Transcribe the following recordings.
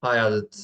Hi Adit,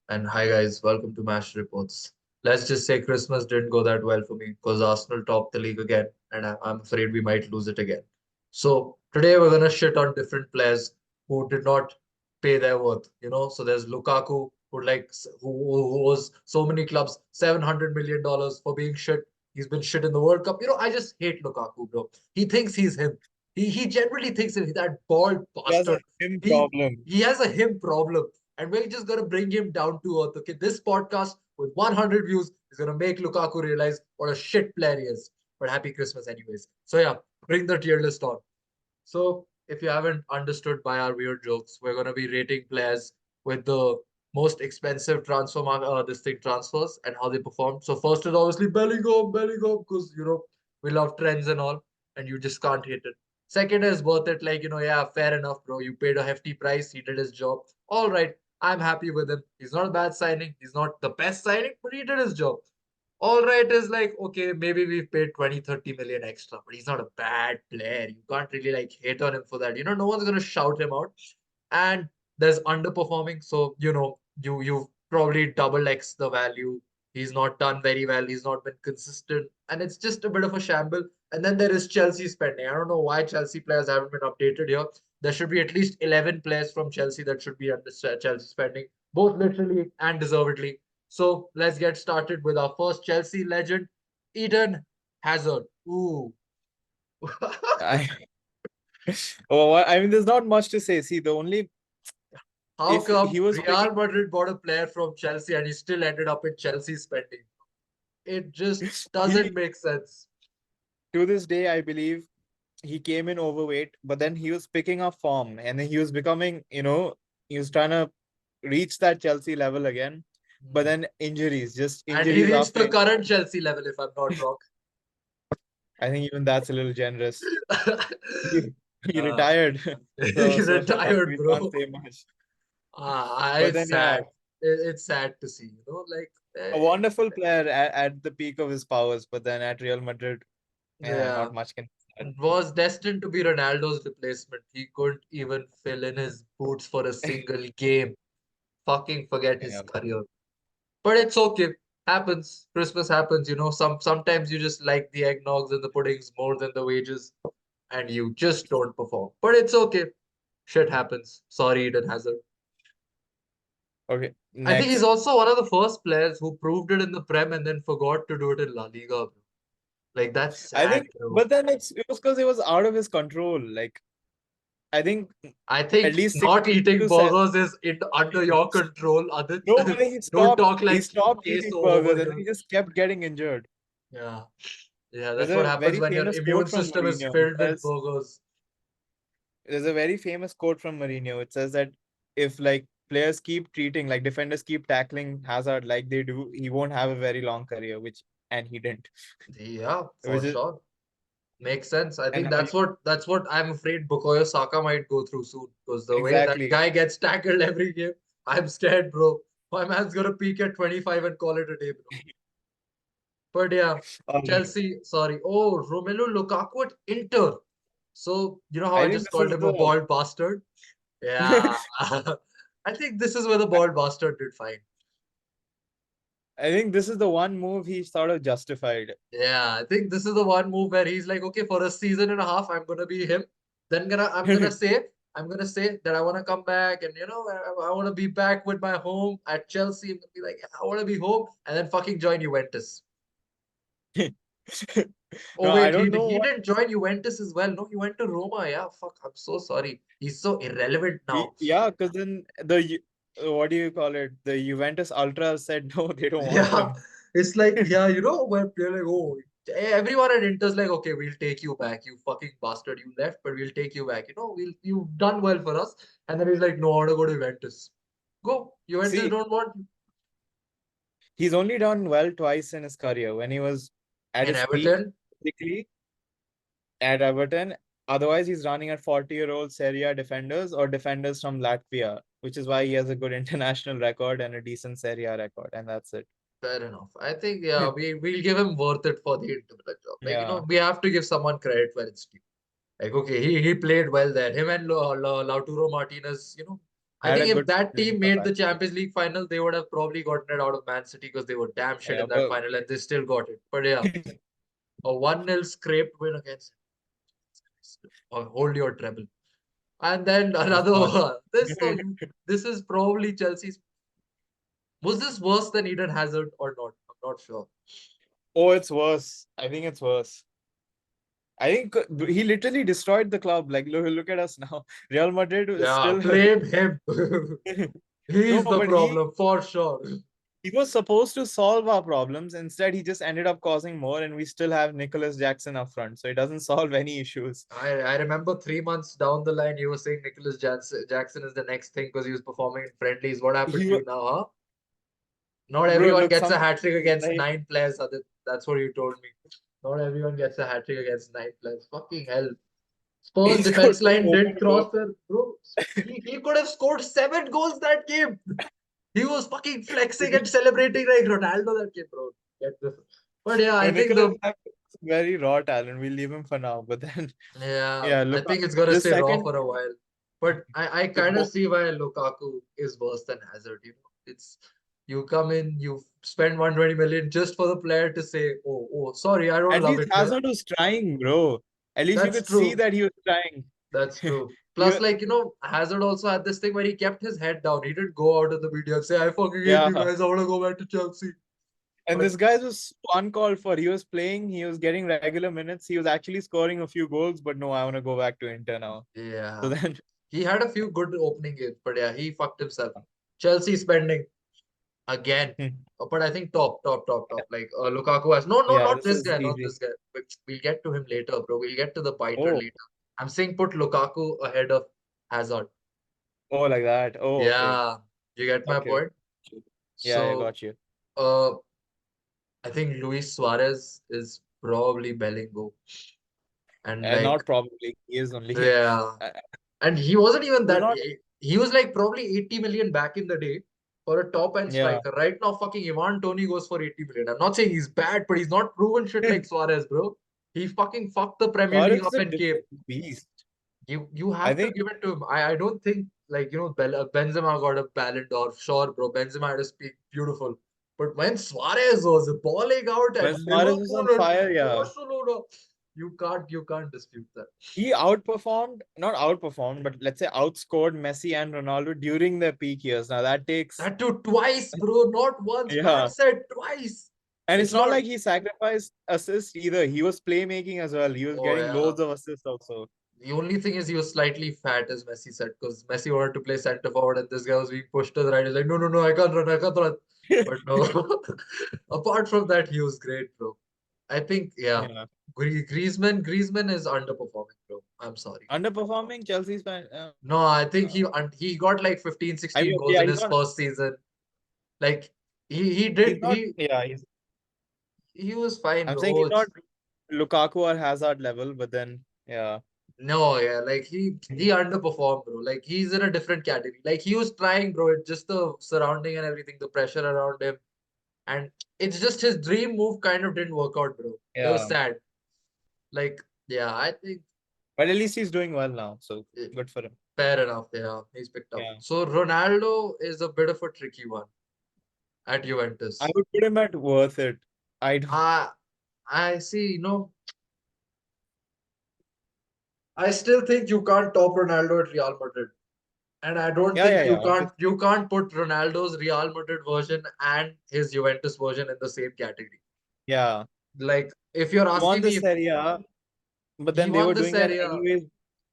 and hi guys, welcome to Match Reports. Let's just say Christmas didn't go that well for me because Arsenal topped the league again, and I'm afraid we might lose it again. So today we're gonna shit on different players who did not pay their worth. So there's Lukaku who owes so many clubs $700 million for being shit. He's been shit in the World Cup. I just hate Lukaku, bro. He thinks he's him. He generally thinks that bald He has a bastard. him He problem. he has a him problem, and we're just gonna bring him down to earth. Okay, this podcast with 100 views is gonna make Lukaku realize what a shit player he is. But happy Christmas, anyways. So yeah, bring the tier list on. So if you haven't understood by our weird jokes, we're gonna be rating players with the most expensive this thing transfers and how they perform. So first is obviously Bellingham, because we love trends and all, and you just can't hate it. Second is worth it, like yeah, fair enough, bro. You paid a hefty price, he did his job. All right, I'm happy with him. He's not a bad signing. He's not the best signing, but he did his job. All right is like, okay, maybe we've paid 20, 30 million extra, but he's not a bad player. You can't really like hate on him for that. No one's gonna shout him out. And there's underperforming. So, you've probably double X the value. He's not done very well. He's not been consistent. And it's just a bit of a shamble. And then there is Chelsea spending. I don't know why Chelsea players haven't been updated here. There should be at least 11 players from Chelsea that should be under Chelsea spending, both literally and deservedly. So let's get started with our first Chelsea legend, Eden Hazard. Ooh. I I mean, there's not much to say. See, the only How if come he was picking Real Madrid bought a player from Chelsea and he still ended up in Chelsea spending? It just he doesn't make sense. to this day, I believe he came in overweight, but then he was picking up form and then he was becoming, he was trying to reach that Chelsea level again. But Hmm. then injuries, just And he injuries reached after the injuries. current Chelsea level, if I'm not wrong. I think even that's a little generous. He, he uh, retired, he so retired, we can't bro. say much. But It's then, yeah, sad. It's sad to see, like, a wonderful player at the peak of his powers, but then at Real Madrid, yeah, yeah. not much can be said. Was destined to be Ronaldo's replacement. He couldn't even fill in his boots for a single game. Fucking forget his Yeah. career. But it's okay. Happens. Christmas happens. Sometimes you just like the eggnogs and the puddings more than the wages, and you just don't perform. But it's okay. Shit happens. Sorry, Eden Hazard. Okay, I think he's next. also one of the first players who proved it in the Prem and then forgot to do it in La Liga, bro. Like that's I sad, think, bro. but then it was because it was out of his control. Like, I think I at think least not 60 eating to 7. burgers is under your control, Adit. No, but Don't talk he like stopped eating queso over burgers and here. he just kept getting injured. Yeah. Yeah, There's that's what a happens very when your famous immune quote from system is Mourinho. It filled with says, burgers. there's a very famous quote from Mourinho. It says that if like players keep treating, like defenders keep tackling Hazard like they do, he won't have a very long career, and he didn't. Yeah, for Which is, sure. Makes sense. I and think now that's what I'm afraid Bukayo Saka might go through soon. Because the way that exactly. guy gets tackled every game, I'm scared, bro. My man's gonna peak at 25 and call it a day, bro. But yeah, Um, Chelsea, sorry. Oh, Romelu Lukaku at Inter. So, you know how I I think just this called is him a the bald bastard? Yeah. I think this is where the bald bastard did fine. I think this is the one move he sort of justified. Yeah, I think this is the one move where he's like, okay, for a season and a half, I'm gonna be him. Then I'm gonna say that I wanna come back and I wanna be back with my home at Chelsea. I'm gonna be like, yeah, I wanna be home, and then fucking join Juventus. Oh No, I wait, he don't know he what didn't join Juventus as well. No, he went to Roma. Yeah, fuck. I'm so sorry. He's so irrelevant now. yeah, because then what do you call it? The Juventus Ultras said no, they don't want Yeah, him. it's like, yeah, when they're like, oh, everyone at Inter's like, okay, we'll take you back, you fucking bastard. You left, but we'll take you back. You've done well for us. And then he's like, no, I want to go to Juventus. Go. Juventus See, don't want you. he's only done well twice in his career when he was at In his peak, Everton, physically at Everton. Otherwise, he's running at 40-year-old Serie A defenders or defenders from Latvia, which is why he has a good international record and a decent Serie A record, and that's it. fair enough. I think, yeah, we'll give him worth it for the Inter Milan job. Like, Yeah. we have to give someone credit where it's due. Like, okay, he played well there. Him and Lautaro Martinez, I Had a think if good that feeling team for made the that. Champions League final, they would have probably gotten it out of Man City because they were damn shit Yeah, in that but final and they still got it. But yeah, a 1-0 scraped win against hold your treble. And then it's another not. one. This is probably Chelsea's. Was this worse than Eden Hazard or not? I'm not sure. Oh, it's worse. I think it's worse. I think he literally destroyed the club. Like, look at us now. Real Madrid is Yeah, still. blame him. No, He's the but problem for sure. he was supposed to solve our problems. Instead, he just ended up causing more, and we still have Nicholas Jackson up front. So it doesn't solve any issues. I remember 3 months down the line, you were saying Jackson is the next thing because he was performing in friendlies. What happened He, to wa- you now, huh? Not bro, everyone look, gets a something hat trick against like, 9 players. That's what you told me. Not everyone gets a hat trick against 9 players. Fucking hell. Spurs he scored defense two line open did goals. cross there, bro. He could have scored 7 goals that game. He was fucking flexing and celebrating like Ronaldo that game, bro. Get this. But yeah, I No, think Nicholas the Jackson is very raw talent. We'll leave him for now. But then, yeah, yeah, I look, think it's gonna this stay raw second, for a while. But I the kind of mo- see why Lukaku is worse than Hazard. It's you come in, you spend 120 million just for the player to say, oh, sorry, I don't at love least it here. Hazard was trying, bro. At least you That's could see true. that he was trying. That's true. He, Plus, like, Hazard also had this thing where he kept his head down. He didn't go out in the media and say, I fucking hate you yeah. guys. I want to go back to Chelsea. And But this guy was uncalled for. He was playing, he was getting regular minutes. He was actually scoring a few goals, but no, I want to go back to Inter now. So yeah, then, he had a few good opening games. But yeah, he fucked himself. Chelsea spending again. But I think top. Like Lukaku has no, yeah, not this this is guy, not easy. this guy. But we'll get to him later, bro. We'll get to the biter Oh, later. I'm saying put Lukaku ahead of Hazard. oh, like that. Oh, okay. Yeah, you get my Okay. point. Yeah, I So, got you. uh, I think Luis Suarez is probably Bellingham, and And like not probably. He is only. yeah, Uh, and he wasn't even He was that. not. He was like probably 80 million back in the day for a top end Yeah. striker. Right now, fucking Ivan Tony goes for 80 million. I'm not saying he's bad, but he's not proven shit like Suarez, bro. He fucking fucked the Premier League Suarez is up a and came. different beast. You I have to think give it to him. I don't think like Benzema got a Ballon d'Or. Sure, bro. Benzema had a speak beautiful. But when Suarez was balling out at when Suarez was on Liverpool and fire, yeah. Barcelona, you can't dispute that. He outperformed, not outperformed, but let's say outscored Messi and Ronaldo during their peak years. Now that takes, That too twice, bro. Not once. Man yeah. said twice. And it's It's not not. like he sacrificed assists either. He was playmaking as well. He was Oh getting yeah. loads of assists also. The only thing is he was slightly fat, as Messi said, because Messi wanted to play centre forward, and this guy was being pushed to the right. He's like, no, I can't run, I can't run. But no. Apart from that, he was great, bro. I think, yeah. Yeah. Griezmann is underperforming, bro. I'm sorry. Underperforming Chelsea's fan. No, I think Uh, he got like 15, I 16 mean, goals yeah, in his first season. Like he he's did not. he Yeah, he was fine, I'm bro. saying Oh, he's not Lukaku or Hazard level, but then yeah, no, yeah, like he underperformed, bro. Like he's in a different category. Like he was trying, bro. It's just the surrounding and everything, the pressure around him, and it's just his dream move kind of didn't work out, bro. It was yeah. sad. Like, yeah, I think But at least he's doing well now, so eh, good for him. fair enough. Yeah, he's picked up. Yeah, So Ronaldo is a bit of a tricky one at I Juventus. would put him at worth it. I don't. I see. I still think you can't top Ronaldo at Real Madrid. And I don't Yeah, think yeah, you yeah. can't Obviously, you can't put Ronaldo's Real Madrid version and his Juventus version in the same category. yeah. Like if you're He won asking the me if Serie A, but he then they won were this doing that area, anyways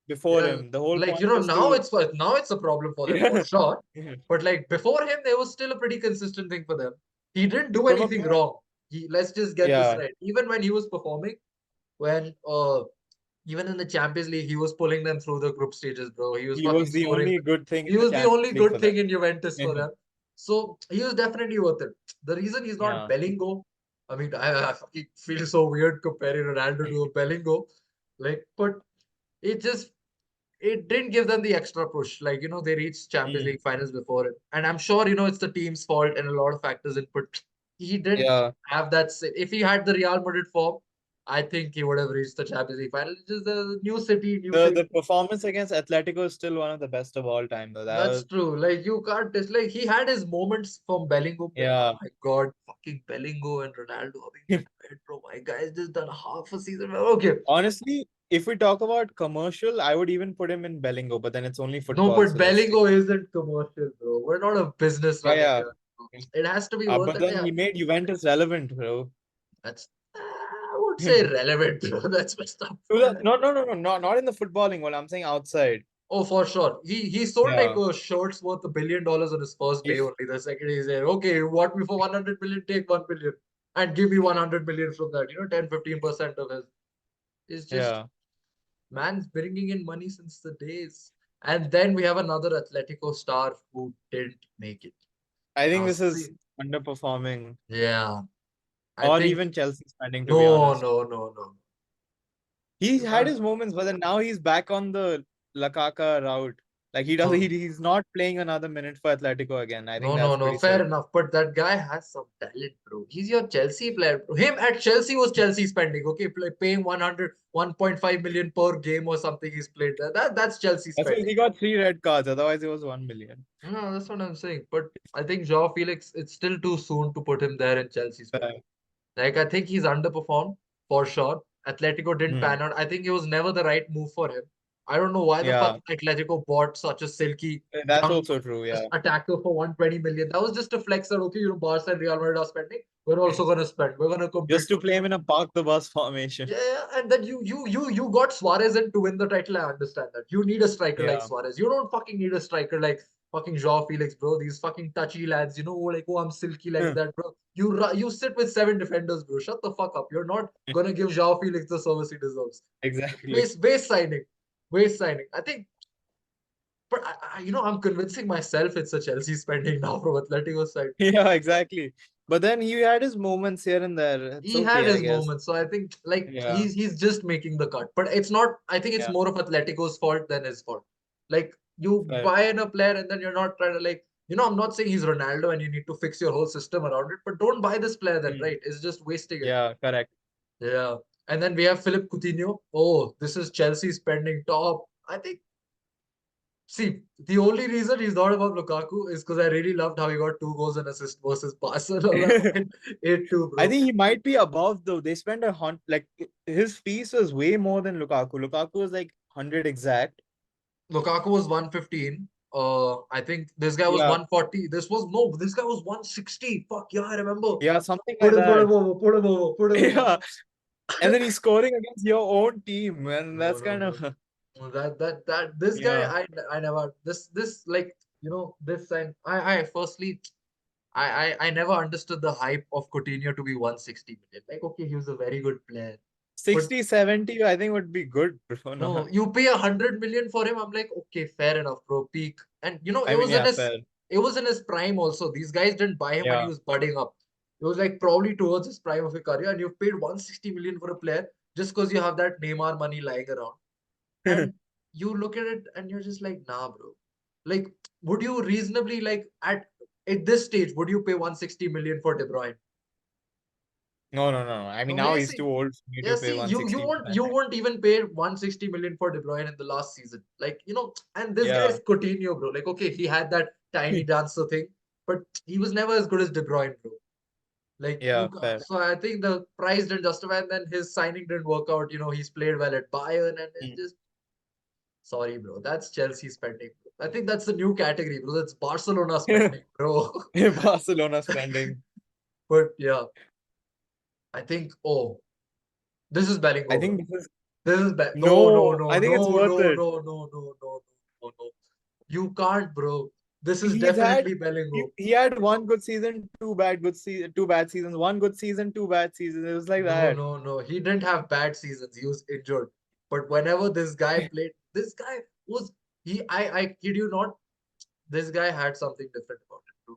before yeah, him. The whole like point was now to it's a problem for them for yeah. sure. But like before him, there was still a pretty consistent thing for them. He didn't do From a anything wrong. Let's just get this yeah, right. Even when he was performing, when even in the Champions League, he was pulling them through the group stages, bro. He was he fucking was the scoring. only good thing in He the was the Champions only League for good them. thing in Juventus for them. So he was definitely worth it. The reason he's not Yeah, Bellingo, I mean, I fucking feel so weird comparing Ronaldo to a Bellingo. Like, but it just it didn't give them the extra push. Like, they reached Champions mm, League finals before it. And I'm sure, it's the team's fault and a lot of factors in, but he didn't yeah. have that. If he had the Real Madrid form, I think he would have reached the Champions League final. It's just a new city, new The thing. the performance against Atletico is still one of the best of all time, though. That That's was true. Like you can't like he had his moments from Bellingham. Like, oh yeah. my god, fucking Bellingham and Ronaldo are being compared, bro. My guy's just done half a season. Okay. Honestly, if we talk about commercial, I would even put him in Bellingo, but then it's only No, football, but so let's see. Bellingham isn't commercial, bro. We're not a business Yeah, running yeah. here. It has to be worth But it. then Yeah. he made Juventus relevant, bro. That's I would say relevant, bro. That's messed up. No, no, no, no, not in the footballing one. I'm saying outside. Oh, for sure. He sold like Yeah. shirts worth $1 billion on his first day If only. The second he said, okay, you want me for 100 million, take 1 billion. And give me 100 million from that. 10-15% of his. It's just yeah, man's bringing in money since the days. And then we have another Atletico star who didn't make it. I think Now this see, is underperforming, yeah, I or think even Chelsea spending. To be no, honest, no, no, no. he You had can't. his moments, but then now he's back on the Lakaka route. Like he does, No, he's not playing another minute for Atletico again. I think no, no, that's no. pretty Fair sad. enough. But that guy has some talent, bro. He's your Chelsea player, bro. Him at Chelsea was Chelsea spending, okay? Paying 1.5 million per game or something he's played there. That's Chelsea That's why spending. he got 3 red cards. Otherwise, it was 1 million. No, that's what I'm saying. But I think Joao Felix, it's still too soon to put him there in Chelsea spending. Like, I think he's underperformed for sure. Atletico didn't Hmm. pan out. I think it was never the right move for him. I don't know why the fuck Yeah, Atletico bought such a silky that's young also true. Yeah, attacker for 120 million. That was just a flex that, okay, Barca and Real Madrid are spending. We're also going to spend. We're going to compete just to for play him in a park the bus formation. yeah, yeah, and then you got Suarez in to win the title. I understand that. You need a striker like Yeah. Suarez. You don't fucking need a striker like fucking Joao Felix, bro. These fucking touchy lads, like I'm silky like that, bro. You sit with 7 defenders, bro. Shut the fuck up. You're not gonna give Joao Felix the service he deserves. Exactly. Waste signing, waste signing. I think, but I'm convincing myself it's a Chelsea spending now from Atletico side. Yeah, exactly. But then he had his moments here and there. It's He had okay, I his guess. moments. So I think like Yeah. he's just making the cut. But it's not I think it's Yeah. more of Atletico's fault than his fault. Like you Fair. buy in a player and then you're not trying to I'm not saying he's Ronaldo and you need to fix your whole system around it, but don't buy this player then, Hmm. right? It's just wasting it. Yeah, correct. Yeah. And then we have Philip Coutinho. Oh, this is Chelsea spending top. I think see, the only reason he's not above Lukaku is because I really loved how he got 2 goals and assists versus Barcelona in 8-2, I bro. think he might be above though. They spent like his fees was way more than Lukaku. Lukaku was like 100 exact. Lukaku was 115. I think this guy was Yeah. 140. This guy was 160. Fuck yeah, I remember. Yeah, something like Put that. him over, put him over, put him over. Yeah. And then he's scoring against your own team, and No, that's no, kind no. of No, that this guy yeah. I never this like this sign I firstly I never understood the hype of Coutinho to be 160 million. Like okay, he was a very good player. But 60, 70, I think would be good, bro. no, Not. you pay 100 million for him. I'm like, okay, fair enough, bro. Peak. And I mean, yeah, fair. it was in his prime also. These guys didn't buy him when he Yeah. was budding up. It was like probably towards his prime of his career, and you've paid 160 million for a player just because you have that Neymar money lying around. And you look at it and you're just like, nah, bro. Like, would you reasonably at this stage, would you pay 160 million for De Bruyne? No, no, no. I mean, No, now hey, he's see, too old for me yeah, to pay see, you 160. won't you won't even pay 160 million for De Bruyne in the last season. And this guy Yeah. is Coutinho, bro. Like, okay, he had that tiny dancer thing, but he was never as good as De Bruyne, bro. Like Yeah, fair. so I think the price didn't justify, and then his signing didn't work out. He's played well at Bayern, and it's Mm. just sorry, bro. That's Chelsea spending. Bro. I think that's the new category, bro. That's Barcelona spending, bro. Barcelona spending. But yeah, I think. Oh, this is I Bellingham, think bro. this is This is bad. No, no, no. no, I think it's no, worth no, it. no, no, no, no, no, no. You can't, bro. This is He's had definitely Bellingham. he had one good season, two bad seasons, one good season, two bad seasons. It was like No, that. no, no. He didn't have bad seasons. He was injured. But whenever this guy played, this guy was I kid you not, this guy had something different about it, bro.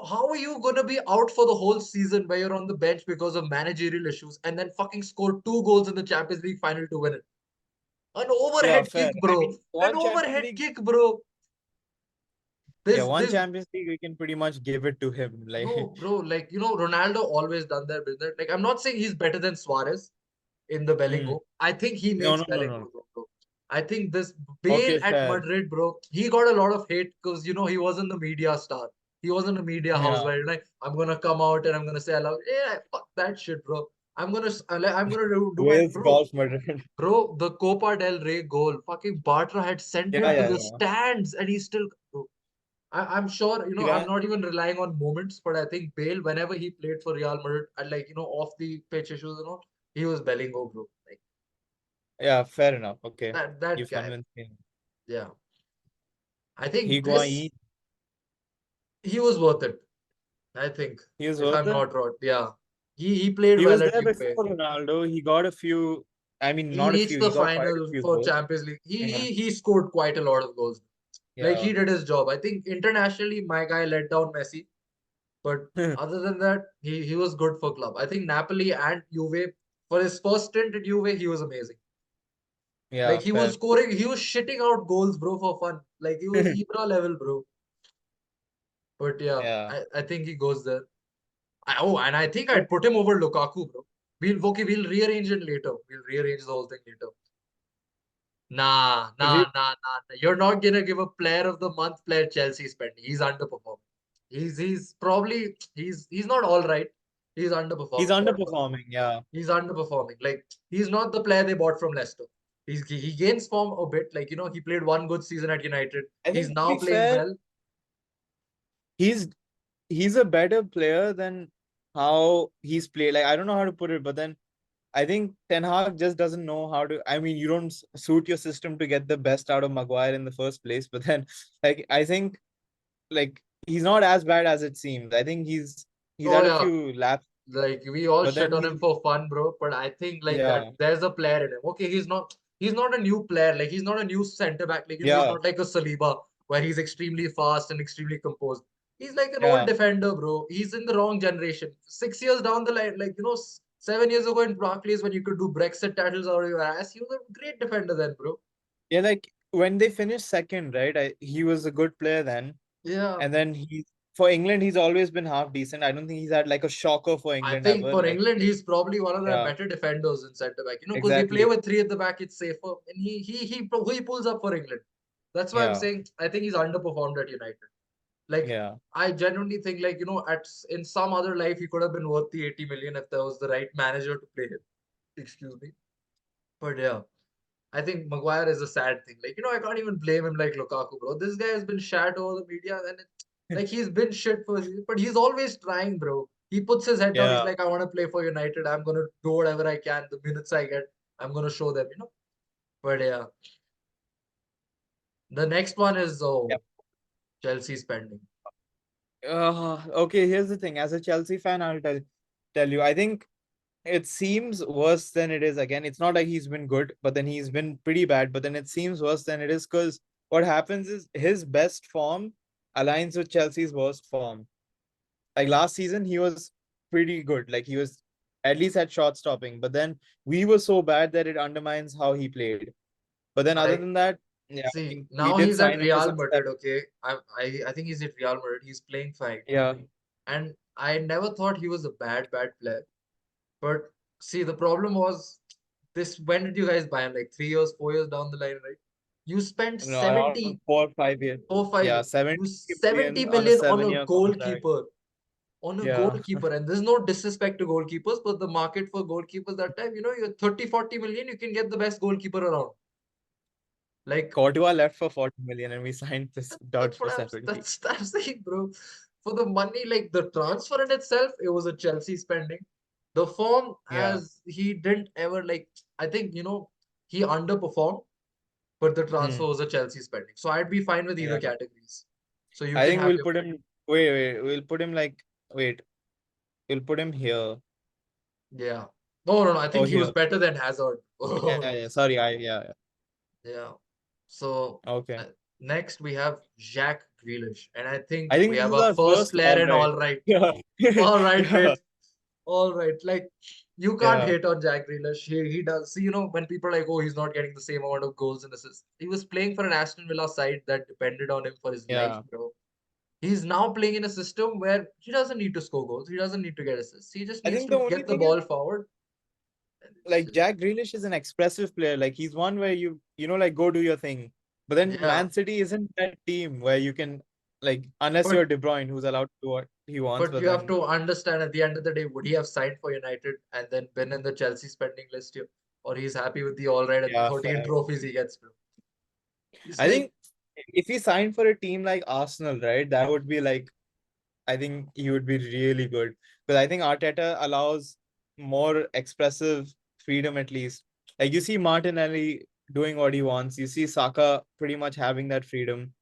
How are you gonna be out for the whole season where you're on the bench because of managerial issues and then fucking score 2 goals in the Champions League final to win it? An Yeah, overhead fair. kick, I bro. mean, An one Champions overhead League, kick, bro. yeah, This one this Champions League we can pretty much give it to him. Like No, bro, Ronaldo always done their business. Like, I'm not saying he's better than Suarez. in the Hmm. Bellingo. I think he No, makes no, no, no. Bellingo, bro. I think this Bale Okay, at fair. Madrid, bro, he got a lot of hate because he wasn't the media star. He wasn't a media house Yeah. where you're like, I'm gonna come out and I'm gonna say, I love, yeah, fuck that shit, bro. I'm gonna do my Wales bro. Golf Madrid. Bro, the Copa del Rey goal, fucking Bartra had sent Yeah, him to yeah, the yeah. stands, and he still. Bro, I'm sure, I'm Iran, not even relying on moments, but I think Bale, whenever he played for Real Madrid, and like, off the pitch issues and all, he was Bellingo, bro. Like yeah, fair enough. Okay. that You've guy. convinced me. Yeah. I think this Higuain, he was worth it. I think, he was if worth I'm it. not wrong. Yeah. He played He well was at there Juve. before Ronaldo. He got a few, I mean, He not a reached few, the he got quite a final few for goals. Champions League. He Yeah. he he scored quite a lot of goals. Like Yeah. he did his job. I think internationally, my guy let down Messi. But other than that, he was good for club. I think Napoli and Juve, for his first stint at Juve, he was amazing. Like Yeah, he was fair. scoring, he was shitting out goals, bro, for fun. Like he was Ibra level, bro. But yeah, Yeah. I think he goes there. And I think I'd put him over Lukaku, bro. We'll rearrange it later. We'll rearrange the whole thing later. Nah, Re- nah, nah, nah. You're not gonna give a player of the month player Chelsea spending. He's underperforming. He's probably he's not all right. He's He's underperforming for me. underperforming. Yeah. He's underperforming. Like he's not the player they bought from Leicester. He gains form a bit. Like he played one good season at United. I He's think to now be playing fair, well. he's he's a better player than how he's played. Like I don't know how to put it, but then I think Ten Hag just doesn't know how to. I mean, you don't suit your system to get the best out of Maguire in the first place. But then, like, I think like he's not as bad as it seems. I think he's Oh had a yeah, few laps, like we all but shit then on him he's for fun, bro. But I think like that yeah, there's a player in him. Okay, he's not a new player. Like he's not a new center back. Like he's yeah, not like a Saliba where he's extremely fast and extremely composed. He's like an old yeah, defender, bro. He's in the wrong generation. 6 years down the line, like 7 years ago in Barclays when you could do Brexit titles out of your ass, he was a great defender then, bro. yeah. Like when they finished second, right? He was a good player then, Yeah. and then he for England he's always been half decent. I don't think he's had like a shocker for I England think ever. for Like England, he's probably one of their yeah, better defenders in centre back. Because they play exactly. with three at the back, it's safer, and he pulls up for England. That's why I'm Yeah, saying I think he's underperformed at United. Like yeah, I genuinely think like in some other life he could have been worth the 80 million if there was the right manager to play him. Excuse me. But yeah. I think Maguire is a sad thing. Like, I can't even blame him like Lukaku, bro. This guy has been shat over the media and like he's been shit but he's always trying, bro. He puts his head down. He's yeah. like, I want to play for United. I'm gonna do whatever I can. The minutes I get, I'm gonna show them. But yeah, the next one is Chelsea spending. Okay, here's the thing. As a Chelsea fan, I'll tell you. I think it seems worse than it is. Again, it's not like he's been good, but then he's been pretty bad. But then it seems worse than it is because what happens is his best form aligns with Chelsea's worst form. Like last season, he was pretty good. Like he was at least at shot stopping. But then we were so bad that it undermines how he played. But then other I than that, yeah, I see think we now did he's at sign him for Real some Madrid. seven. Okay, I think he's at Real Madrid. He's playing fine, Yeah, and I never thought he was a bad player. But see, the problem was this. When did you guys buy him? Like 3 years, 4 years down the line, right? You spent no, around 70, 4 or 5 years. 4 5 years. Yeah, 70 You million 70 on a million on a 7 year contract. goalkeeper. On a Yeah. goalkeeper. And there's no disrespect to goalkeepers, but the market for goalkeepers that time, you're 30 40 million, you can get the best goalkeeper around. Like Courtois left for 40 million and we signed this dud that's for what I'm 70. that's saying, bro. For the money, like the transfer in itself, it was a Chelsea spending. The form, Yeah. as he didn't ever like, I think he underperformed, but the transfer Hmm. was a Chelsea spending. So I'd be fine with either Yeah. categories. So you I can think have we'll your put him. Wait. We'll put him like. Wait. We'll put him here. yeah. No. I Oh, think he was here. better than Hazard. Yeah. Sorry. Yeah. Yeah. So Okay. uh, next we have Jack Grealish, and I think I we think this have is our our first first player all in right. all right. Yeah. All right, Yeah. mate. All right. Like you can't Yeah. hate on Jack Grealish. He does. See, when people are like, oh, he's not getting the same amount of goals and assists. He was playing for an Aston Villa side that depended on him for his life, Yeah. bro. He's now playing in a system where he doesn't need to score goals. He doesn't need to get assists. He just I needs think the to only get the thing is ball forward. like Jack Grealish is an expressive player. Like he's one where like go do your thing. But then Yeah, Man City isn't that team where you can unless but you're De Bruyne who's allowed to do what he wants. but But you have then to understand at the end of the day, would he have signed for United and then been in the Chelsea spending list here, or he's happy with the all right and the yeah, 13 fair. trophies he gets, bro? He's I like, think if he signed for a team like Arsenal, right, that would be like I think he would be really good because I think Arteta allows more expressive freedom at least. Like you see Martinelli doing what he wants. You see Saka pretty much having that freedom.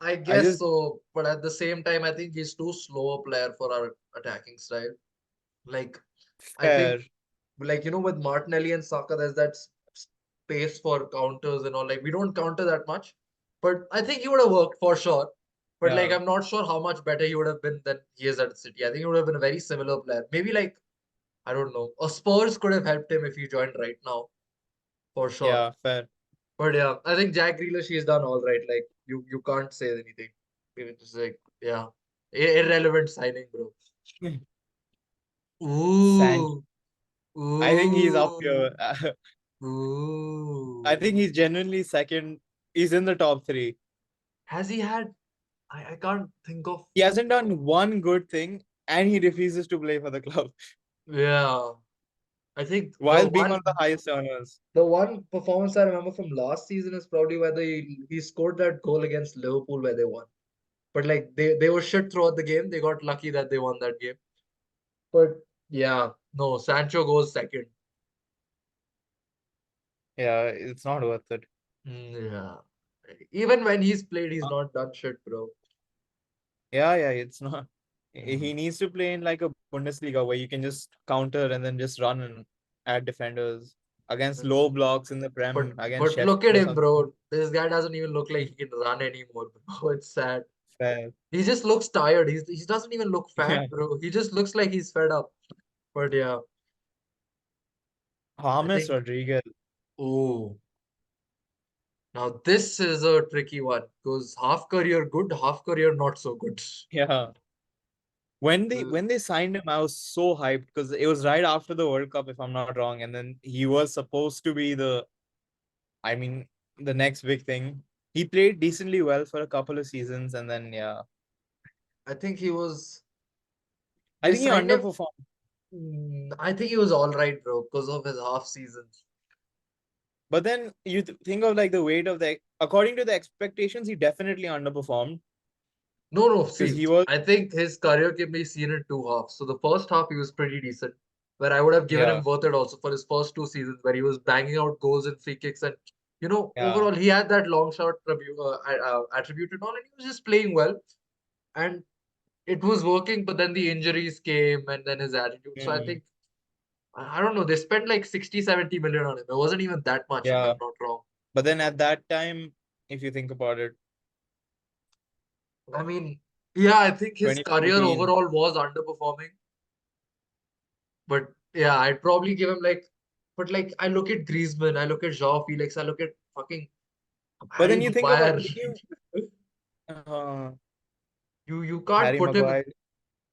I I guess just so, but at the same time, I think he's too slow a player for our attacking style. Like, I think, fair. like, with Martinelli and Saka, there's that space for counters and all. Like, we don't counter that much, but I think he would have worked for sure. But like, Yeah. I'm not sure how much better he would have been than he is at City. I think he would have been a very similar player. Maybe like, I don't know, a Spurs could have helped him if he joined right now, for sure. Yeah, fair. But yeah, I think Jack Grealish he's done all right. Like, you can't say anything. It's just like, yeah, irrelevant signing, bro. Sancho. Ooh, I think he's up ooh, here. I ooh. think he's genuinely second. He's in the top three. Has he had? I can't think of. He hasn't done one good thing, and he refuses to play for the club Yeah, I think while being on the highest earners. the one performance I remember from last season is probably where he scored that goal against Liverpool where they won. But like they were shit throughout the game. They got lucky that they won that game. But yeah, no, Sancho goes second. Yeah, it's not worth it. Yeah. Even when he's played, he's Uh, not done shit, bro. yeah, it's not. Mm. He needs to play in like a Bundesliga where you can just counter and then just run and add defenders against low blocks in the But Prem against but Sheffield look at or him, something. bro. This guy doesn't even look like he can run anymore, bro. It's sad. Fair. He just looks tired. He doesn't even look fat, Yeah. bro. He just looks like he's fed up. But yeah, I James think. Rodriguez. Oh, now this is a tricky one because half career good, half career not so good. Yeah. When they Uh, when they signed him, I was so hyped because it was right after the World Cup, if I'm not wrong, and then he was supposed to be I mean, the next big thing. He played decently well for a couple of seasons, and then yeah, I think he was. I They think he signed him. underperformed. I think he was all right, bro, because of his half seasons. But then you think of like the weight of according to the expectations, he definitely underperformed No, no. because See, he was I think his career can be seen in two halves. So the first half he was pretty decent, where I would have given yeah him worth it also for his first two seasons, where he was banging out goals and free kicks, and yeah overall he had that long shot attribute and all, and he was just playing well, and it was working. But then the injuries came, and then his attitude. So I mm, think I don't know. They spent like 60, 70 million on him. It wasn't even that much, if I'm yeah. not wrong. But then at that time, if you think about it, I mean, yeah, I think his career 2014. overall was underperforming. But yeah, I'd probably give him like, but like I look at Griezmann, I look at Joao Felix, I look at fucking But then Harry you think about Maguire. if you uh, You can't Harry put him. Maguire.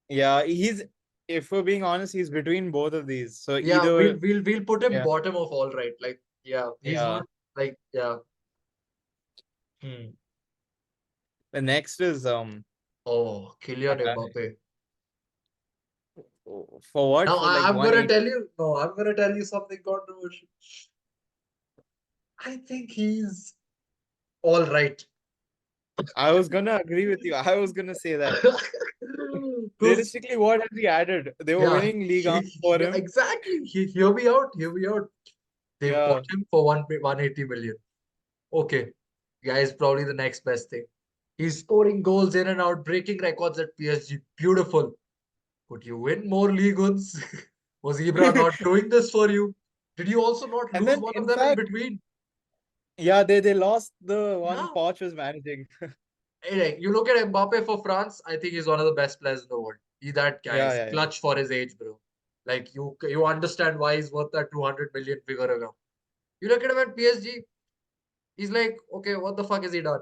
Yeah, if we're being honest, he's between both of these. So Yeah, either, we'll put him yeah, bottom of all right. Like yeah, he's yeah. not like yeah. Hmm. The next is Oh, Kylian uh, Mbappe. for what? Now For like I'm gonna 180. tell you. No, I'm gonna tell you something controversial. I think he's all right. I was gonna agree with you. I was gonna say that. Because Realistically, what has he added? They were yeah, winning league on for yeah, him. exactly. Hear me out. Hear me out. They bought Yeah. him for 180 million. Okay, yeah, he's probably the next best thing. He's scoring goals in and out, breaking records at PSG. Beautiful. Could you win more league ones? Was Ibra not doing this for you? Did you also not And lose then one of in them in fact, between? yeah, they lost the one Yeah. Poch was managing. Hey, you look at Mbappe for France, I think he's one of the best players in the world. That guy Yeah, is yeah, yeah. clutch for his age, bro. Like you understand why he's worth that 200 million figure ago. You look at him at PSG, he's like, okay, what the fuck has he done?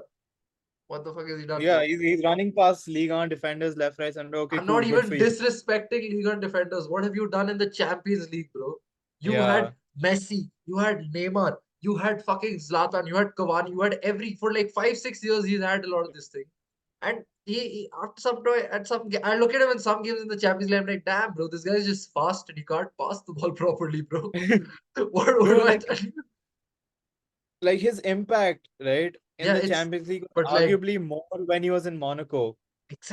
What the fuck has he done, Yeah, bro? he's running past league on defenders left, right, center. Okay, I'm not cool, good even for you. disrespecting Liga defenders. What have you done in the Champions League, bro? You had Yeah. Messi, you had Neymar, you had fucking Zlatan, you had Cavani, you had every for like 5 6 years he's had a lot of this thing. And he after some point at some I look at him in some games in the Champions League, I'm like, damn, bro, this guy is just fast and he can't pass the ball properly, bro. What Bro, do I like tell you? like his impact, right, in Yeah, the it's Champions League, but like arguably more when he was in Monaco,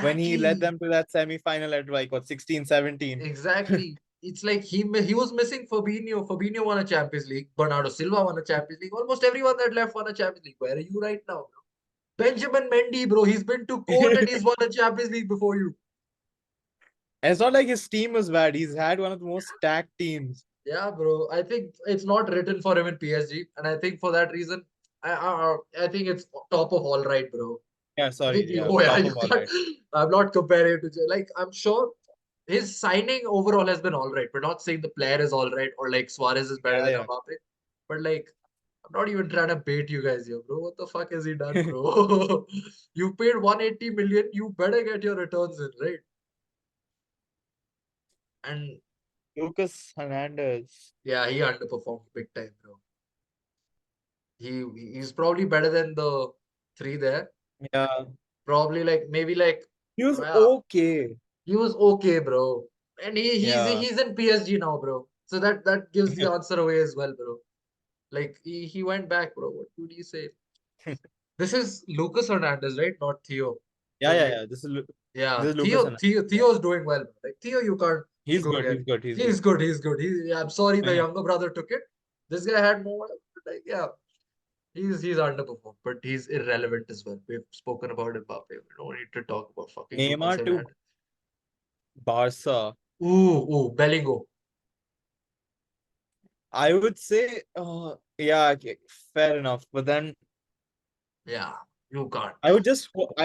when he led exactly, them to that semi-final at like what 16, 17. exactly. It's like he was missing Fabinho. Fabinho won a Champions League. Bernardo Silva won a Champions League. Almost everyone that left won a Champions League. Where are you right now, bro? Benjamin Mendy, bro. He's been to court and he's won a Champions League before you. And it's not like his team was bad. He's had one of the most stacked teams. Yeah, bro. I think it's not written for him in PSG, and I think for that reason, I think it's top of all right, bro. Yeah, I think sorry. Yeah, oh yeah, top you of all can't. right. I'm not comparing it to like I'm sure his signing overall has been all right. We're not saying the player is all right or like Suarez is better Yeah, than yeah. Mbappe, but like I'm not even trying to bait you guys here, bro. What the fuck has he done, bro? You paid 180 million. You better get your returns in, right? And Lucas Hernandez. yeah, he underperformed big time, bro. He's probably better than the three there. Yeah. Probably like maybe like He was yeah, okay. he was okay, bro. And Yeah. he's in PSG now, bro. So that gives the answer away as well, bro. Like he went back, bro. What would you say? This is Lucas Hernandez, right? Not Theo. Yeah, Because yeah, we yeah. yeah, This is Lucas Hernandez. Theo's doing well. Like Theo, you can't He's go good. again. He's good. He's good. He's good. He's good. Yeah, I'm sorry the younger brother took it. This guy had more. Like yeah, he's underperformed, but he's irrelevant as well. We've spoken about Mbappe. We don't need to talk about fucking Lucas Neymar to Hernandez. Barca. Bellingo. I would say, yeah, okay, fair enough. But then Yeah, you can't. I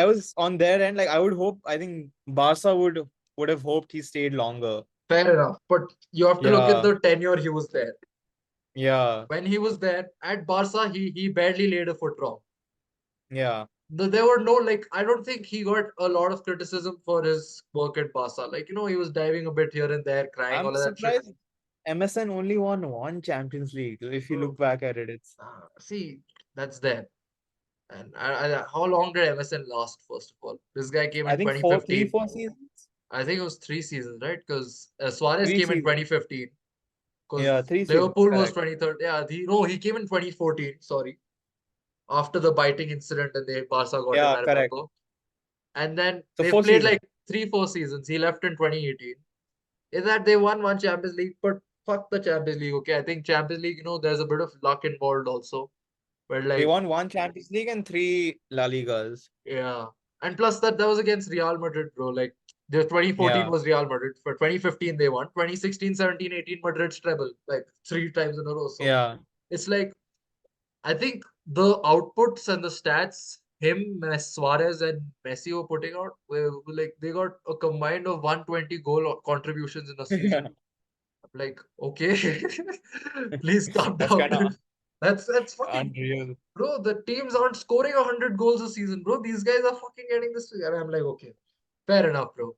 was on their end. Like I would hope. I think Barca would have hoped he stayed longer. Fair enough. But you have to look at Yeah, the tenure he was there. yeah, When he was there at Barca, he barely laid a foot wrong. yeah. There were no like I don't think he got a lot of criticism for his work at Barca. Like, he was diving a bit here and there, crying, I'm all of that shit. surprised MSN only won one Champions League. If you Bro, look back at it, it's see, that's there. And how long did MSN last, first of all? This guy came I in think four, three, 2015. 4 seasons, I think it was 3 seasons, right? Because Suarez three came in seasons. 2015. Yeah, Because 3 seasons. Liverpool was Correct. 23rd. Yeah, no, he came in 2014. Sorry, after the biting incident and the Barca got him, Yeah, I correct. remember. And then So they've four played seasons. like 3 4 seasons. He left in 2018. Is that they won one Champions League, but fuck the Champions League. Okay, I think Champions League, there's a bit of luck involved also. Where They like won one Champions League and three La Ligas. yeah, and plus that was against Real Madrid, bro. Like the 2014 Yeah, was Real Madrid. For 2015 they won. 2016, 17, 18 Madrid's treble, like 3 times in a row. So yeah, it's like I think the outputs and the stats Suarez and Messi were putting out were like they got a combined of 120 goal contributions in a season. yeah. I'm like, okay, please calm That's down. kind of That's fucking unreal. bro. The teams aren't scoring 100 goals a season, bro. These guys are fucking getting this. And I'm like, okay, fair enough, bro.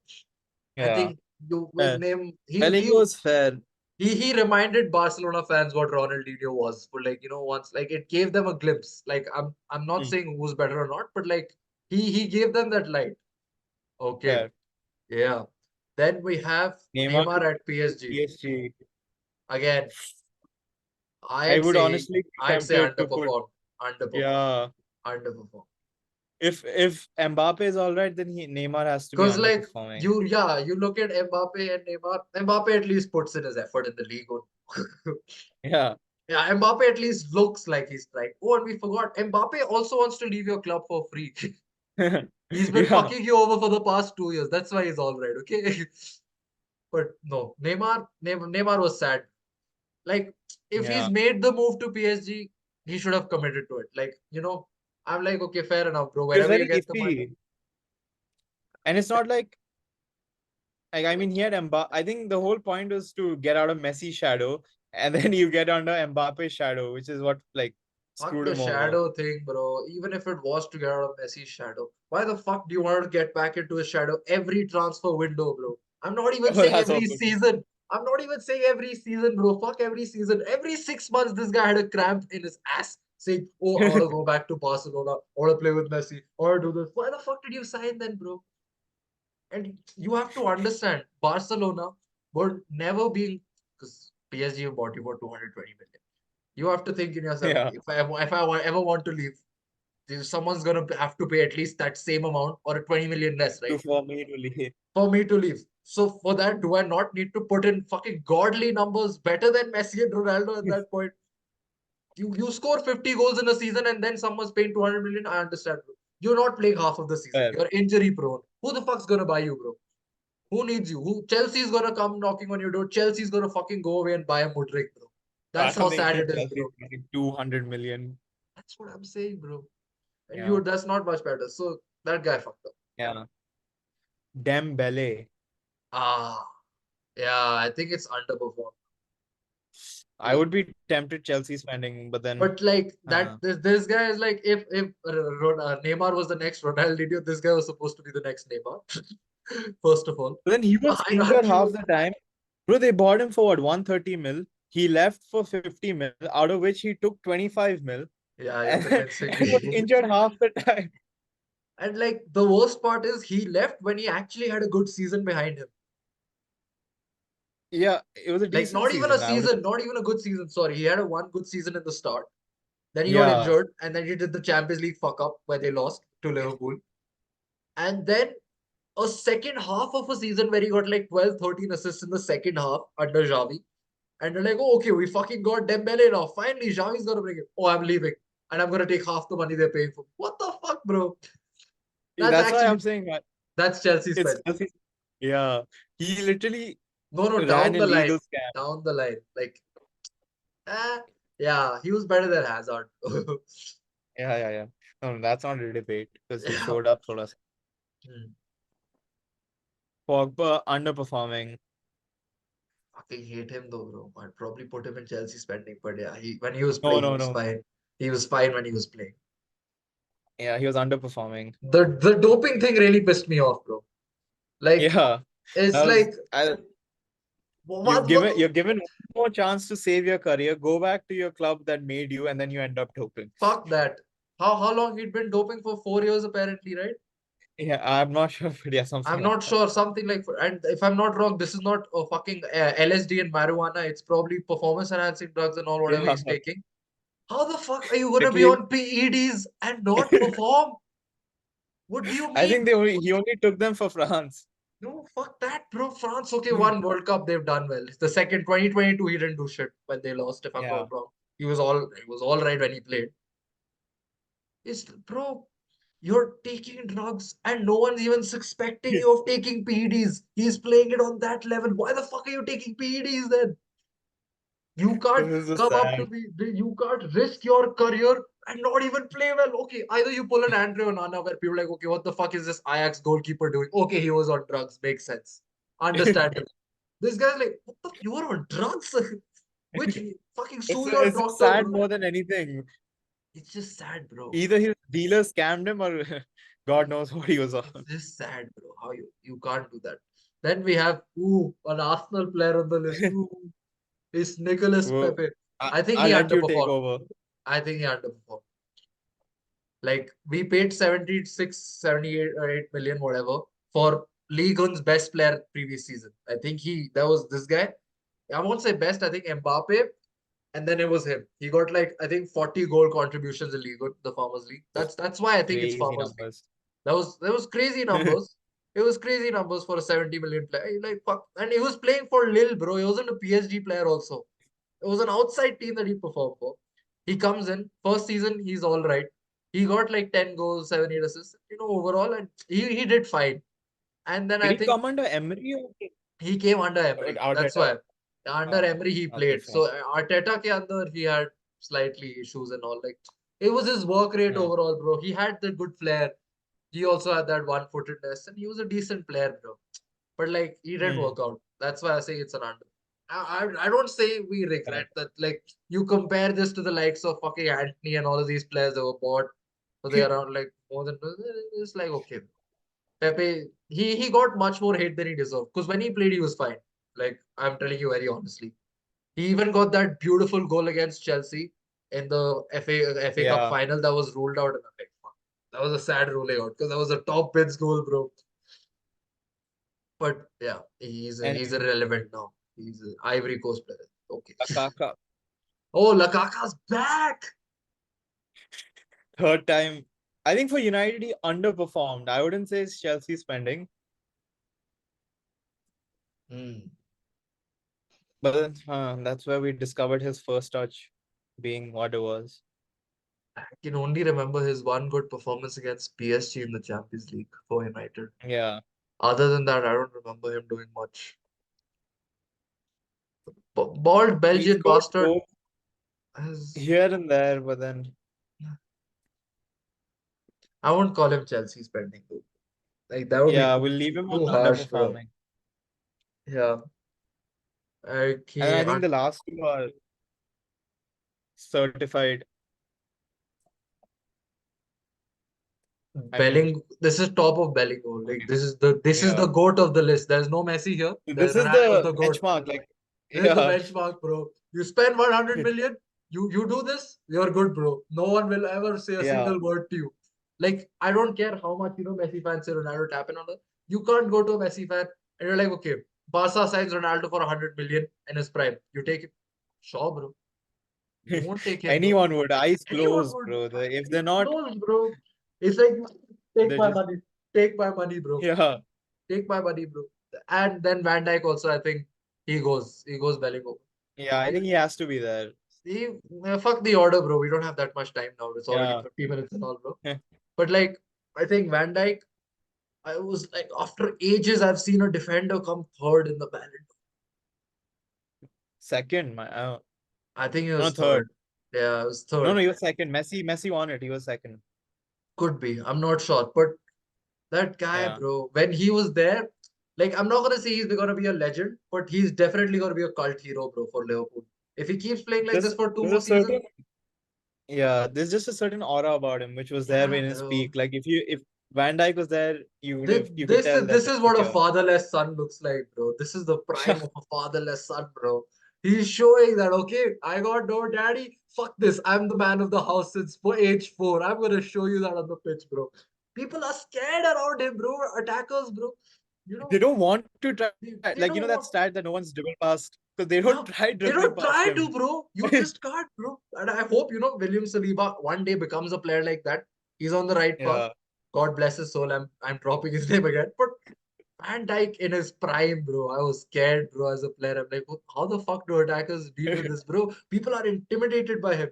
I Yeah. think you with Uh, name Bellingo's fair. he reminded Barcelona fans what Ronaldinho was. But like, once like it gave them a glimpse. Like I'm not Hmm, saying who's better or not, but like he gave them that light. Okay. fair. Yeah. Then we have Neymar Neymar to at PSG. PSG. Again, I I'd would say honestly be I'd say tempted to put, underperformed. Underperformed. yeah. Underperformed. If Mbappe is all right, then Neymar has to be Because like underperforming. you look at Mbappe and Neymar. Mbappe at least puts in his effort in the league. Yeah. Yeah, Mbappe at least looks like he's trying. Oh, and we forgot. Mbappe also wants to leave your club for free. He's been Yeah. fucking you over for the past 2 years. That's why he's all right, okay? But no, Neymar was sad. Like, if he's Yeah. made the move to PSG, he should have committed to it. Like, I'm like, okay, fair enough, bro. He was Wherever you very get the money. iffy. And it's not like I mean he had Mbappe. I think the whole point was to get out of Messi's shadow, and then you get under Mbappe's shadow, which is what like Fuck screwed the him over. shadow thing, bro. Even if it was to get out of Messi's shadow, why the fuck do you want to get back into his shadow every transfer window, bro? I'm not even Oh, saying that's every also true. season. I'm not even saying every season, bro. Fuck every season. Every 6 months, this guy had a cramp in his ass saying, "Oh, I want to go back to Barcelona. I want to play with Messi. I want to do this." Why the fuck did you sign then, bro? And you have to understand, Barcelona were never being, because PSG bought you for 220 million. You have to think in yourself, Yeah, ever want to leave, someone's gonna have to pay at least that same amount or 20 million less, right? for me to leave. For me to leave. So for that, do I not need to put in fucking godly numbers better than Messi and Ronaldo at that point? You score 50 goals in a season and then someone's paying 200 million. I understand, bro. You're not playing half of the season. Well, You're injury prone. Who the fuck's gonna buy you, bro? Who needs you? Who Chelsea's gonna come knocking on your door? Chelsea's gonna fucking go away and buy a Mudrik, bro. I That's how don't think sad it is, Chelsea is bro. getting 200 million. That's what I'm saying, bro. And Yeah, you that's not much better. So that guy fucked up. yeah. Dembele. Ah, yeah, I think it's underperformed. I would be tempted Chelsea spending, but then But like that, uh, this guy is like if Neymar was the next Ronaldo, this guy was supposed to be the next Neymar. First of all, but then he was injured hierarchy half was the time. Bro, they bought him for what, 130 mil. He left for 50 mil, out of which he took 25 mil, yeah, you're and then convincing and was me. injured half the time. And like the worst part is he left when he actually had a good season behind him. Yeah, it was a Like decent not even a season. I would. season, not even a good season. Sorry, he had a one good season in the start. Then he got Yeah, injured, and then he did the Champions League fuck up where they lost to Liverpool. And then a second half of a season where he got like 12, 13 assists in the second half under Xavi. And they're like, oh, okay, we fucking got Dembele now. Finally, Xavi's gonna bring it. Oh, I'm leaving. And I'm gonna take half the money they're paying for. What the fuck, bro? That's that's why actually I'm saying that that's Chelsea it's spend. Chelsea. Yeah, he literally No, no, ran down a the line. legal scam. Down the line. Like, eh, yeah, he was better than Hazard. Yeah, yeah, yeah. No, that's not a debate because he Yeah. showed up for us. Hmm. Pogba underperforming. Fucking hate him though, bro. I'd probably put him in Chelsea spending, but yeah, when he was No, playing, he no, was no. fine. He was fine when he was playing. Yeah, he was underperforming. The doping thing really pissed me off, bro. Like, Yeah, it's that was. like You're given one more chance to save your career. Go back to your club that made you, and then you end up doping. fuck that. How long he'd been doping for 4 years apparently, right? Yeah, I'm not sure, but yeah, I'm something like not that. sure, something like, and if I'm not wrong, this is not a fucking LSD and marijuana. It's probably performance enhancing drugs and all whatever Yeah, he's taking. How the fuck are you gonna be luckily, on PEDs and not perform? What do you I think mean? he only took them for France. No, fuck that, bro. France, okay, one World Cup, they've done well. The second 2022, he didn't do shit when they lost, if I'm not Yeah. wrong. He was all right when he played. It's bro, you're taking drugs and no one's even suspecting you of taking PEDs. He's playing it on that level. Why the fuck are you taking PEDs then? You can't This is so come up to sad. me. You can't risk your career and not even play well. Okay, either you pull an Andre Onana where people are like, okay, what the fuck is this Ajax goalkeeper doing? Okay, he was on drugs. Makes sense. Understandable. This guy's like, what the? You were on drugs? Which fucking sue your It's doctor, sad bro. more than anything. It's just sad, bro. Either his dealer scammed him or God knows what he was It's on. just sad, bro. How you can't do that. Then we have an Arsenal player on the list. Ooh, is Nicholas Well, Pepe. I think he I'll let you take underperformed. over. I think he underperformed. Like we paid 76, 78 or 8 million, whatever, for Ligue 1's best player previous season. I think that was this guy. I won't say best, I think Mbappe, and then it was him. He got like I think 40 goal contributions in Ligue 1, the Farmers League. That's why I think it's Crazy Farmers League. numbers. That was crazy numbers. It was crazy numbers for a 70 million player. Like fuck, and he was playing for Lille, bro. He wasn't a PSG player also. It was an outside team that he performed for. He comes in first season, he's all right. He got like 10 goals, 7, 8 assists, overall, and he did fine. And then Did I he think come under Emery he came under or Emery. That's Arteta? why under Emery he Okay, played. fine. So Arteta ke under he had slightly issues and all. Like it was his work rate Yeah. overall, bro. He had the good flair. He also had that one-footedness, and he was a decent player, bro. But like he didn't Hmm. work out. That's why I say it's an under. I don't say we regret Correct. that. Like you compare this to the likes of fucking Anthony and all of these players that were bought, so they around like more than it's like okay. Pepe he got much more hate than he deserved because when he played he was fine. Like, I'm telling you very honestly. He even got that beautiful goal against Chelsea in the FA Cup Yeah, final that was ruled out. And I'm like, fuck, that was a sad ruling out because that was a top bids goal, bro. But yeah, and he's irrelevant now. He's an Ivory Coast player. Okay. Kaka, Oh, Lukaku's back. third time. I think for United he underperformed. I wouldn't say it's Chelsea spending, Hmm. but then, that's where we discovered his first touch being what it was. I can only remember his one good performance against PSG in the Champions League for United. Yeah, Other than that, I don't remember him doing much. Bald he Belgian scored bastard goals has. here and there, but then I won't call him Chelsea spending though. Like that would be yeah, too, we'll leave him on too harsh, bro. underperforming. Yeah. And Okay. I think the last two are certified. I mean, This is top of Bellingham. Like this is the yeah, goat of the list. There's no Messi here. this There's is Ronaldo's the the goat. benchmark. Like, This is the yeah, benchmark, bro. You spend 100 million, you do this, you're good, bro. No one will ever say a yeah. single word to you. Like, I don't care how much Messi fans say Ronaldo tapping on it. You can't go to a Messi fan and you're like, okay, Barca signs Ronaldo for 100 million in his prime. You take it. Sure, bro. You won't take him, bro. Anyone would. Eyes Anyone closed, would. bro. If they're Eyes not, closed, bro. It's like, take they're my just money. Take my money, bro. yeah, Take my money, bro. And then Van Dijk also, I think he goes Bellingham. yeah. I think he has to be there. See, fuck the order, bro. We don't have that much time now. It's already Yeah, 50 minutes and all, bro. But like, I think Van Dijk, I was like, after ages, I've seen a defender come third in the Ballon d'Or. second. I think he No, was third. third. Yeah, it was No, third. no, he was second. Messi won it. He was second. Could be. I'm not sure. But that guy, Yeah. bro, when he was there, like, I'm not gonna say he's gonna be a legend, but he's definitely gonna be a cult hero, bro, for Liverpool. If he keeps playing like this for two There's more a seasons, certain yeah, there's just a certain aura about him which was there yeah, in his bro. peak. Like if Van Dijk was there, you could tell that This there's is a what a year. fatherless son looks like, bro. This is the prime of a fatherless son, bro. He's showing that okay, I got no daddy. Fuck this. I'm the man of the house since for age 4. I'm gonna show you that on the pitch, bro. People are scared around him, bro. Attackers, bro. You They know, don't want to try, they like, don't that want. stat that no one's dribbled past because they Yeah, don't try they dribbling don't past try to, him. bro. You just can't, bro. And I hope William Saliba one day becomes a player like that. He's on the right path. Yeah, God bless his soul. I'm dropping his name again, but Van Dijk in his prime, bro. I was scared, bro, as a player. I'm like, how the fuck do attackers deal with this, bro? People are intimidated by him.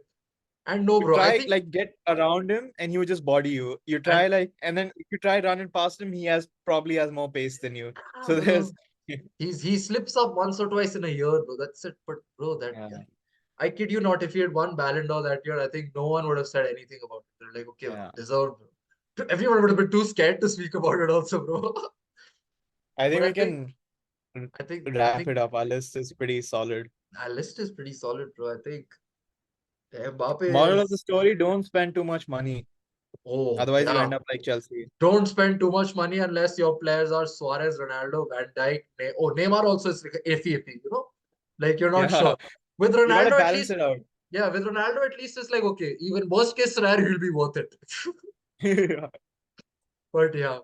And no, you bro, I try think, like get around him and he would just body you. You try and like, and then if you try running past him, he has probably has more pace than you. ah, So there's bro, he slips up once or twice in a year, bro. That's it. But bro, that yeah, yeah, I kid you not, if he had won Ballon d'Or that year, I think no one would have said anything about it. They're like, okay, bro, yeah. deserved, bro. Everyone would have been too scared to speak about it, also, bro. I But think we can I wrap think it up. Our list is pretty solid. our list is pretty solid, bro. I think Mbappe Moral of the is, story: don't spend too much money. oh Otherwise, you'll yeah. end up like Chelsea. Don't spend too much money unless your players are Suarez, Ronaldo, Van Dijk. Neymar also is like iffy. Like you're not Yeah, sure. With you gotta Ronaldo, at balance least, it out. yeah, with Ronaldo, at least it's like, okay, even worst case scenario, he'll be worth it. Yeah. But yeah.